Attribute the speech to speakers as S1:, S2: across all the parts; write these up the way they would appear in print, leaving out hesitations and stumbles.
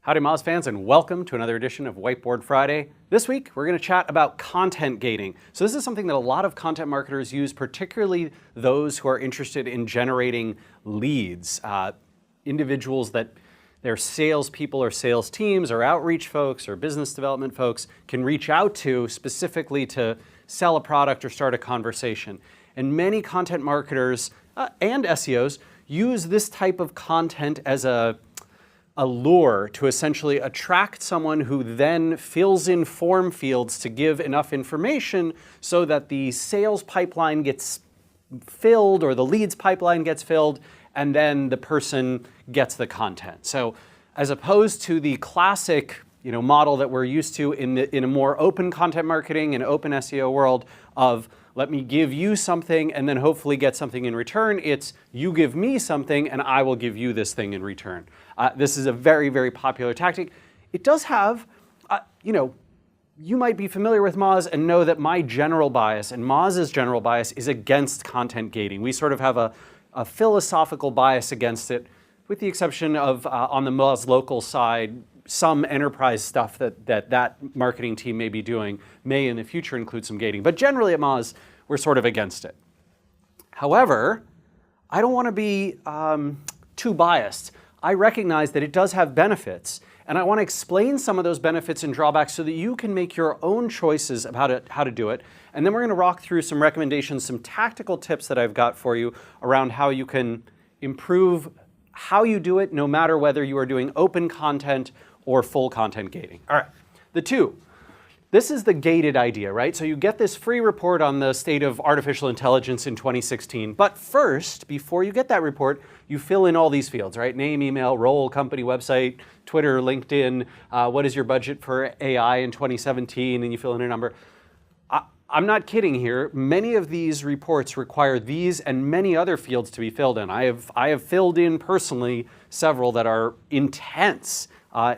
S1: Howdy Moz fans, and welcome to another edition of Whiteboard Friday. This week we're going to chat about content gating. So this is something that a lot of content marketers use, particularly those who are interested in generating leads. Individuals that their salespeople or sales teams or outreach folks or business development folks can reach out to specifically to sell a product or start a conversation. And many content marketers and SEOs use this type of content as a lure to essentially attract someone who then fills in form fields to give enough information so that the sales pipeline gets filled or the leads pipeline gets filled, and then the person gets the content. So as opposed to the classic model that we're used to in a more open content marketing and open SEO world of let me give you something and then hopefully get something in return, it's you give me something and I will give you this thing in return. This is a very, very popular tactic. It does have, you might be familiar with Moz and know that my general bias and Moz's general bias is against content gating. We sort of have a philosophical bias against it, with the exception of on the Moz local side, some enterprise stuff that marketing team may be doing may in the future include some gating. But generally at Moz, we're sort of against it. However, I don't want to be too biased. I recognize that it does have benefits, and I want to explain some of those benefits and drawbacks so that you can make your own choices about how to do it. And then we're going to walk through some recommendations, some tactical tips that I've got for you around how you can improve how you do it, no matter whether you are doing open content or full content gating. All right, the two. This is the gated idea, right? So you get this free report on the state of artificial intelligence in 2016. But first, before you get that report, you fill in all these fields, right? Name, email, role, company, website, Twitter, LinkedIn, what is your budget for AI in 2017, and you fill in a number. I'm not kidding here. Many of these reports require these and many other fields to be filled in. I have filled in personally several that are intense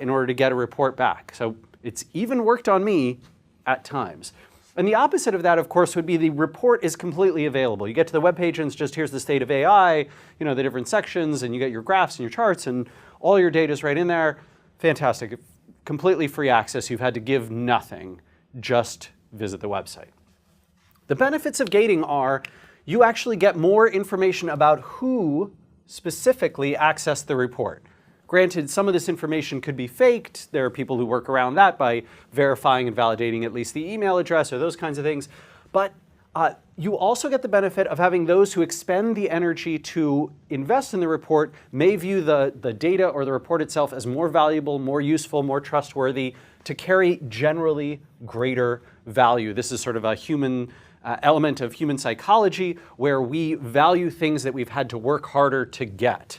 S1: in order to get a report back. So it's even worked on me at times. And the opposite of that, of course, would be the report is completely available. You get to the web page and it's just here's the state of AI, the different sections, and you get your graphs and your charts and all your data is right in there. Fantastic. Completely free access. You've had to give nothing. Just visit the website. The benefits of gating are you actually get more information about who specifically accessed the report. Granted, some of this information could be faked. There are people who work around that by verifying and validating at least the email address or those kinds of things. But you also get the benefit of having those who expend the energy to invest in the report may view the data or the report itself as more valuable, more useful, more trustworthy, to carry generally greater value. This is sort of a human element of human psychology where we value things that we've had to work harder to get.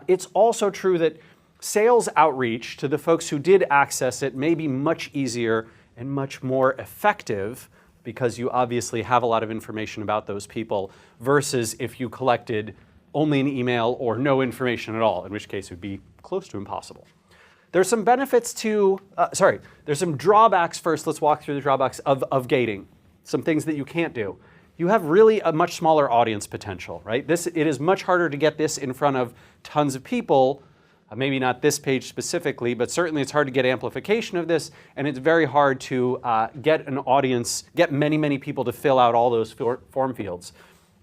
S1: It's also true that sales outreach to the folks who did access it may be much easier and much more effective because you obviously have a lot of information about those people versus if you collected only an email or no information at all, in which case it would be close to impossible. There's some benefits to, there's some drawbacks first. Let's walk through the drawbacks of gating, some things that you can't do. You have really a much smaller audience potential, right? It is much harder to get this in front of tons of people, maybe not this page specifically, but certainly it's hard to get amplification of this, and it's very hard to get an audience, get many, many people to fill out all those form fields.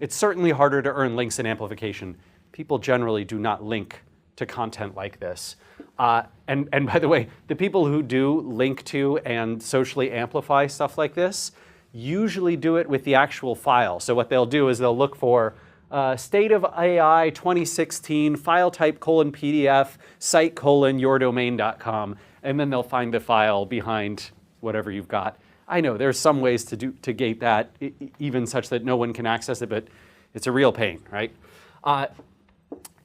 S1: It's certainly harder to earn links and amplification. People generally do not link to content like this. And by the way, the people who do link to and socially amplify stuff like this usually do it with the actual file. So what they'll do is they'll look for state of AI 2016 file type PDF site yourdomain.com, and then they'll find the file behind whatever you've got. I know there's some ways to gate that, even such that no one can access it, but it's a real pain, right?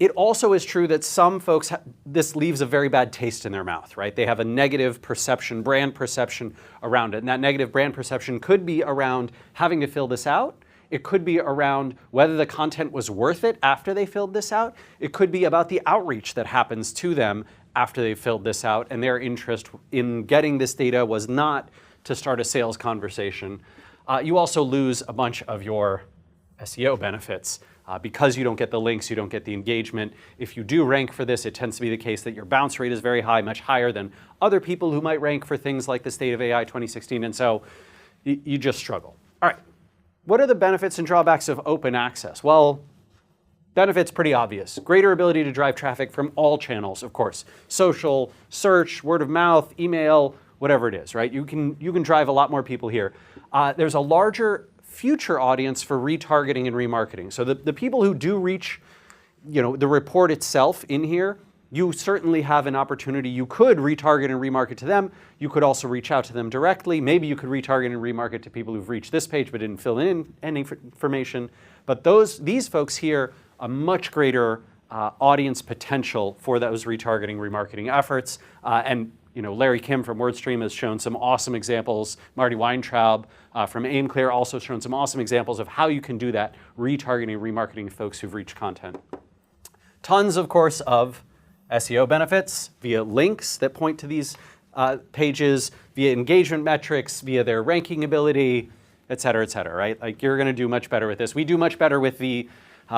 S1: It also is true that some folks, this leaves a very bad taste in their mouth, right? They have a negative perception, brand perception around it. And that negative brand perception could be around having to fill this out. It could be around whether the content was worth it after they filled this out. It could be about the outreach that happens to them after they filled this out, and their interest in getting this data was not to start a sales conversation. You also lose a bunch of your SEO benefits. Because you don't get the links, you don't get the engagement. If you do rank for this, it tends to be the case that your bounce rate is very high, much higher than other people who might rank for things like the State of AI 2016, and so you just struggle. All right, what are the benefits and drawbacks of open access? Well, benefits pretty obvious. Greater ability to drive traffic from all channels, of course. Social, search, word of mouth, email, whatever it is, right? You can drive a lot more people here. There's a larger future audience for retargeting and remarketing. So the people who do reach, the report itself in here, you certainly have an opportunity. You could retarget and remarket to them. You could also reach out to them directly. Maybe you could retarget and remarket to people who've reached this page but didn't fill in any information. But these folks here, a much greater audience potential for those retargeting, remarketing efforts. And Larry Kim from WordStream has shown some awesome examples. Marty Weintraub from AimClear also shown some awesome examples of how you can do that, retargeting, remarketing folks who've reached content. Tons, of course, of SEO benefits via links that point to these pages, via engagement metrics, via their ranking ability, et cetera, right? Like, you're going to do much better with this. We do much better with the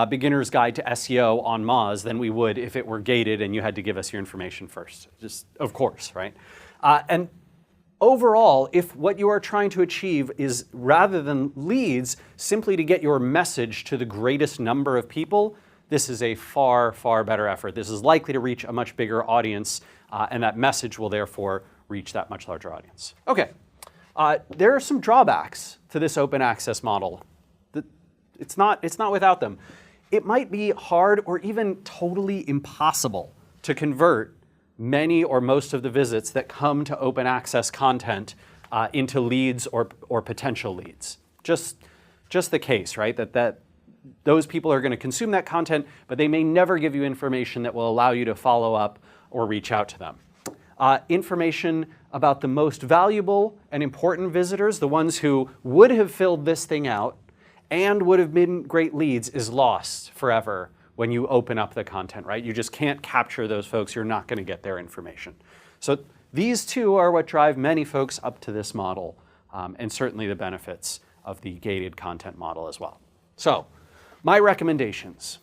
S1: Beginner's Guide to SEO on Moz than we would if it were gated and you had to give us your information first. Just, of course, right? And overall, if what you are trying to achieve is, rather than leads, simply to get your message to the greatest number of people, this is a far, far better effort. This is likely to reach a much bigger audience, and that message will therefore reach that much larger audience. Okay, there are some drawbacks to this open access model. It's not without them. It might be hard or even totally impossible to convert many or most of the visits that come to open access content into leads or potential leads. Just the case, right? That those people are going to consume that content, but they may never give you information that will allow you to follow up or reach out to them. Information about the most valuable and important visitors, the ones who would have filled this thing out and would have been great leads, is lost forever when you open up the content, right? You just can't capture those folks. You're not going to get their information. So these two are what drive many folks up to this model, and certainly the benefits of the gated content model as well. So my recommendations.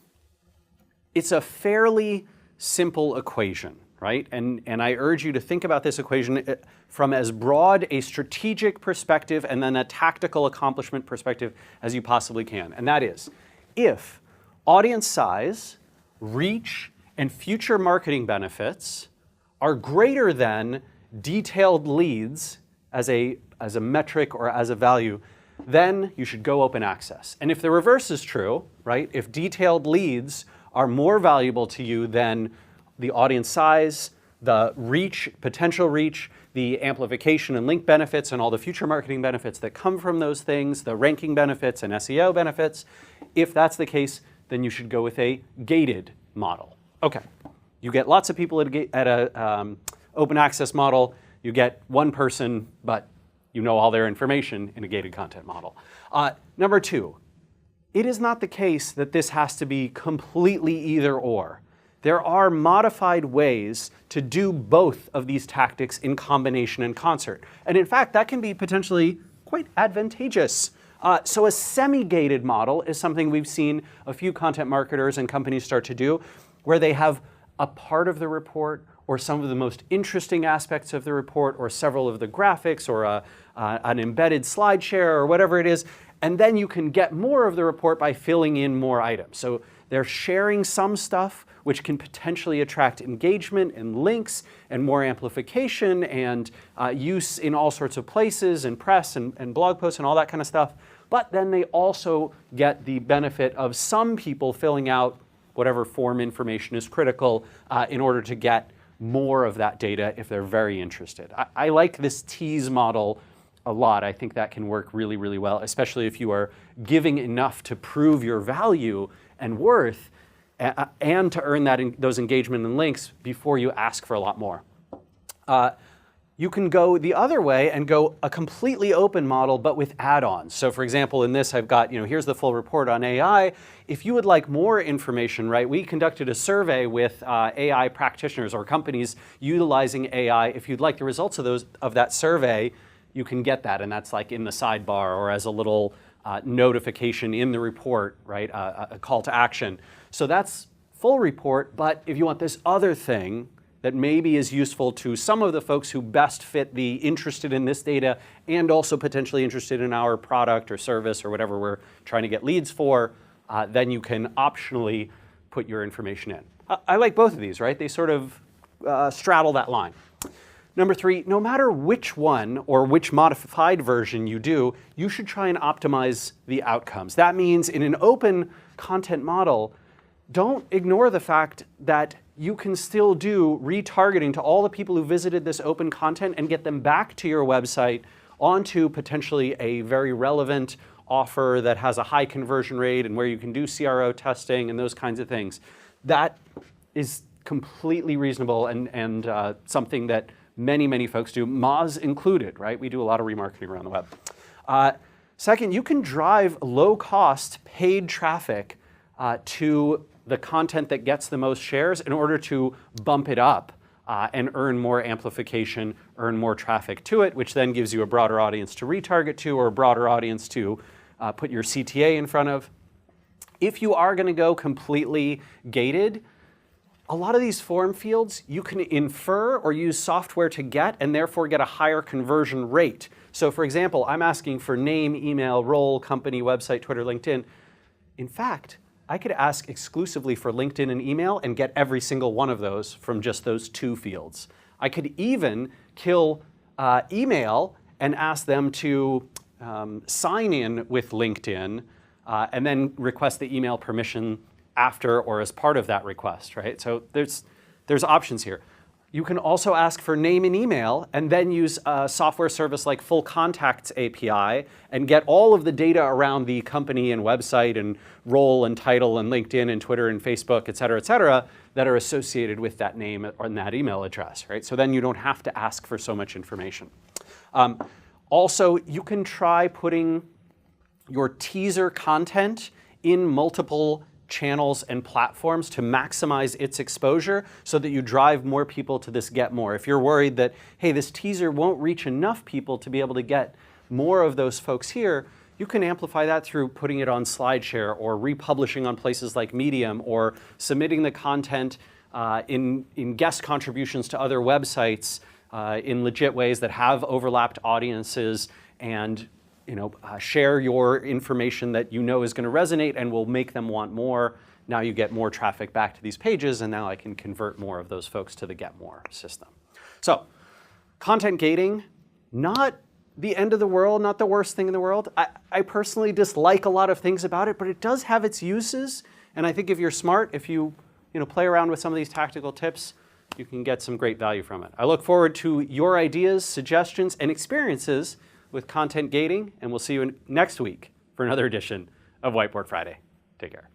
S1: It's a fairly simple equation, right? And I urge you to think about this equation from as broad a strategic perspective and then a tactical accomplishment perspective as you possibly can. And that is, if audience size, reach, and future marketing benefits are greater than detailed leads as a metric or as a value, then you should go open access. And if the reverse is true, right, if detailed leads are more valuable to you than the audience size, the reach, potential reach, the amplification and link benefits, and all the future marketing benefits that come from those things, the ranking benefits and SEO benefits, if that's the case, then you should go with a gated model. Okay, you get lots of people at a open access model, you get one person, but you know all their information in a gated content model. Number two, it is not the case that this has to be completely either or. There are modified ways to do both of these tactics in combination and concert. And in fact, that can be potentially quite advantageous. So a semi-gated model is something we've seen a few content marketers and companies start to do, where they have a part of the report or some of the most interesting aspects of the report or several of the graphics or an embedded slide share or whatever it is, and then you can get more of the report by filling in more items. So they're sharing some stuff which can potentially attract engagement and links and more amplification and use in all sorts of places and press and blog posts and all that kind of stuff. But then they also get the benefit of some people filling out whatever form information is critical in order to get more of that data if they're very interested. I like this tease model a lot. I think that can work really, really well, especially if you are giving enough to prove your value and worth and to earn those engagement and links before you ask for a lot more. You can go the other way and go a completely open model, but with add-ons. So for example, in this, I've got, here's the full report on AI. If you would like more information, right, we conducted a survey with AI practitioners or companies utilizing AI. If you'd like the results of that survey, you can get that, and that's like in the sidebar or as a little notification in the report, right? A call to action. So that's full report, but if you want this other thing that maybe is useful to some of the folks who best fit the interested in this data and also potentially interested in our product or service or whatever we're trying to get leads for, then you can optionally put your information in. I like both of these, right? They sort of straddle that line. Number 3, no matter which one or which modified version you do, you should try and optimize the outcomes. That means in an open content model, don't ignore the fact that you can still do retargeting to all the people who visited this open content and get them back to your website onto potentially a very relevant offer that has a high conversion rate and where you can do CRO testing and those kinds of things. That is completely reasonable and something that many folks do, Moz included, right? We do a lot of remarketing around the web. Second, you can drive low-cost paid traffic to the content that gets the most shares in order to bump it up and earn more amplification, earn more traffic to it, which then gives you a broader audience to retarget to or a broader audience to put your CTA in front of. If you are going to go completely gated, a lot of these form fields you can infer or use software to get and therefore get a higher conversion rate. So for example, I'm asking for name, email, role, company, website, Twitter, LinkedIn. In fact, I could ask exclusively for LinkedIn and email and get every single one of those from just those 2 fields. I could even kill email and ask them to sign in with LinkedIn and then request the email permission after or as part of that request, right? So there's options here. You can also ask for name and email and then use a software service like Full Contacts API and get all of the data around the company and website and role and title and LinkedIn and Twitter and Facebook, et cetera, that are associated with that name or that email address, right? So then you don't have to ask for so much information. Also, you can try putting your teaser content in multiple channels and platforms to maximize its exposure so that you drive more people to this get more. If you're worried that, hey, this teaser won't reach enough people to be able to get more of those folks here, you can amplify that through putting it on SlideShare or republishing on places like Medium or submitting the content in guest contributions to other websites in legit ways that have overlapped audiences and share your information that you know is going to resonate and will make them want more. Now you get more traffic back to these pages, and now I can convert more of those folks to the Get More system. So, content gating, not the end of the world, not the worst thing in the world. I personally dislike a lot of things about it, but it does have its uses, and I think if you're smart, if you play around with some of these tactical tips, you can get some great value from it. I look forward to your ideas, suggestions, and experiences with content gating, and we'll see you next week for another edition of Whiteboard Friday. Take care.